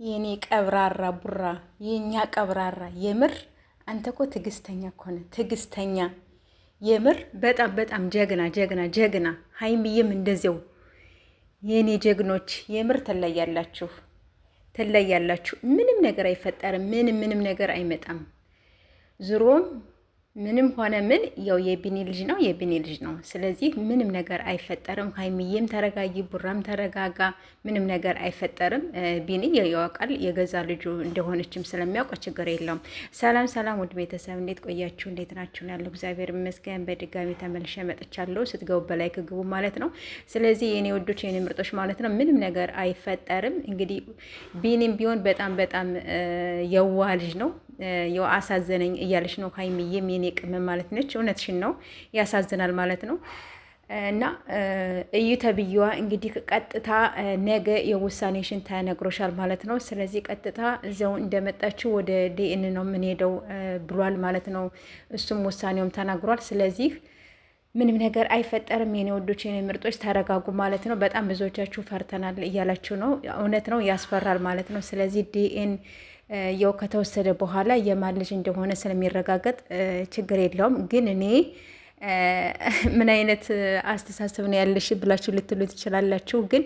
የኔ ቀብራራ ቡራ የኛ ቀብራራ የምር አንተ እኮ ትዕግስተኛ እኮ ነህ። ትዕግስተኛ የምር በጣም በጣም ጀግና ጀግና ጀግና። ሀይሚዬም እንደዚያው የኔ ጀግኖች የምር ትለያላችሁ፣ ትለያላችሁ። ምንም ነገር አይፈጠርም። ምንም ነገር አይመጣም። ዙሮም ምንም ሆነ ምን ያው የቢኒ ልጅ ነው፣ የቢኒ ልጅ ነው። ስለዚህ ምንም ነገር አይፈጠርም። ሀይሚዬም ተረጋጊ፣ ቡራም ተረጋጋ። ምንም ነገር አይፈጠርም። ቢኒ ያውቃል የገዛ ልጁ እንደሆነችም ስለሚያውቅ ችግር የለውም። ሰላም ሰላም፣ ውድ ቤተሰብ እንዴት ቆያችሁ? እንዴት ናችሁ? ያለው እግዚአብሔር ይመስገን። በድጋሚ ተመልሼ መጥቻለሁ። ስትገቡ በላይ ግቡ ማለት ነው። ስለዚህ የኔ ወዶች የኔ ምርጦች ማለት ነው ምንም ነገር አይፈጠርም። እንግዲህ ቢኒም ቢሆን በጣም በጣም የዋህ ልጅ ነው። ያው አሳዘነኝ እያለች ነው ሀይሚዬም የኔ ቅመም ማለት ነች። እውነትሽን ነው፣ ያሳዝናል ማለት ነው። እና እዩ ተብዬዋ እንግዲህ ቀጥታ ነገ የውሳኔሽን ተነግሮሻል ማለት ነው። ስለዚህ ቀጥታ እዚያው እንደመጣችው ወደ ዲኤን ነው የምንሄደው ብሏል ማለት ነው። እሱም ውሳኔውም ተናግሯል። ስለዚህ ምንም ነገር አይፈጠርም። የኔ ወዶች የኔ ምርጦች ተረጋጉ ማለት ነው። በጣም ብዙዎቻችሁ ፈርተናል እያላችሁ ነው። እውነት ነው፣ ያስፈራል ማለት ነው። ስለዚህ ዲኤን ያው ከተወሰደ በኋላ የማን ልጅ እንደሆነ ስለሚረጋገጥ ችግር የለውም። ግን እኔ ምን አይነት አስተሳሰብ ነው ያለሽ ብላችሁ ልትሉ ትችላላችሁ። ግን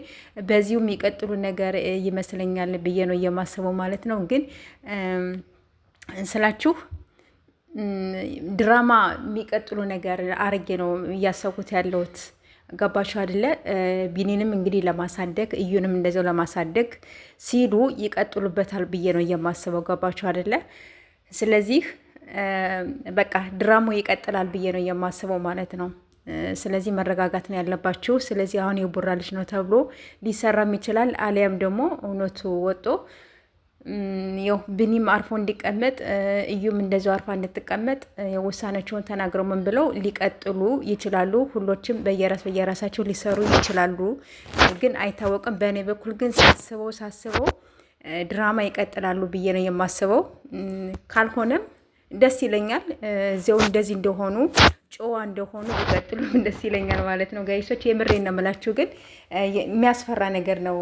በዚሁ የሚቀጥሉ ነገር ይመስለኛል ብዬ ነው የማስበው ማለት ነው። ግን ስላችሁ ድራማ የሚቀጥሉ ነገር አርጌ ነው እያሰብኩት ያለሁት። ገባችሁ አይደለ? ቢኒንም እንግዲህ ለማሳደግ እዩንም እንደዚያው ለማሳደግ ሲሉ ይቀጥሉበታል ብዬ ነው የማስበው። ገባችሁ አይደለ? ስለዚህ በቃ ድራማው ይቀጥላል ብዬ ነው የማስበው ማለት ነው። ስለዚህ መረጋጋት ነው ያለባችሁ። ስለዚህ አሁን የቡራ ልጅ ነው ተብሎ ሊሰራም ይችላል፣ አሊያም ደግሞ እውነቱ ወጦ ያው ብኒም አርፎ እንዲቀመጥ እዩም እንደዚያው አርፋ እንድትቀመጥ ውሳኔያቸውን ተናግረው ምን ብለው ሊቀጥሉ ይችላሉ። ሁሎችም በየራሳቸው ሊሰሩ ይችላሉ፣ ግን አይታወቅም። በእኔ በኩል ግን ሳስበው ድራማ ይቀጥላሉ ብዬ ነው የማስበው። ካልሆነም ደስ ይለኛል። እዚያው እንደዚህ እንደሆኑ ጨዋ እንደሆኑ ቢቀጥሉም ደስ ይለኛል ማለት ነው። ጋይሶች የምሬን ነው የምላችሁ። ግን የሚያስፈራ ነገር ነው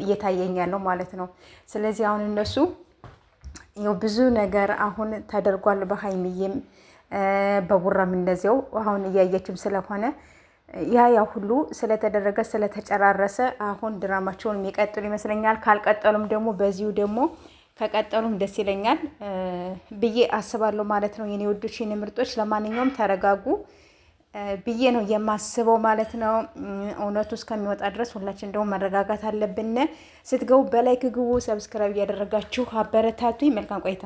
እየታየኝ ያለው ማለት ነው። ስለዚህ አሁን እነሱ ያው ብዙ ነገር አሁን ተደርጓል። በሀይሚዬም በቡራም እንደዚያው አሁን እያየችም ስለሆነ ያ ሁሉ ስለተደረገ ስለተጨራረሰ አሁን ድራማቸውን የሚቀጥሉ ይመስለኛል። ካልቀጠሉም ደግሞ በዚሁ ደግሞ ከቀጠሉም ደስ ይለኛል ብዬ አስባለሁ ማለት ነው። የኔ ወዶች የኔ ምርጦች፣ ለማንኛውም ተረጋጉ ብዬ ነው የማስበው ማለት ነው። እውነቱ እስከሚወጣ ድረስ ሁላችን ደግሞ መረጋጋት አለብን። ስትገቡ በላይክ ግቡ፣ ሰብስክራይብ እያደረጋችሁ አበረታቱኝ። መልካም ቆይታ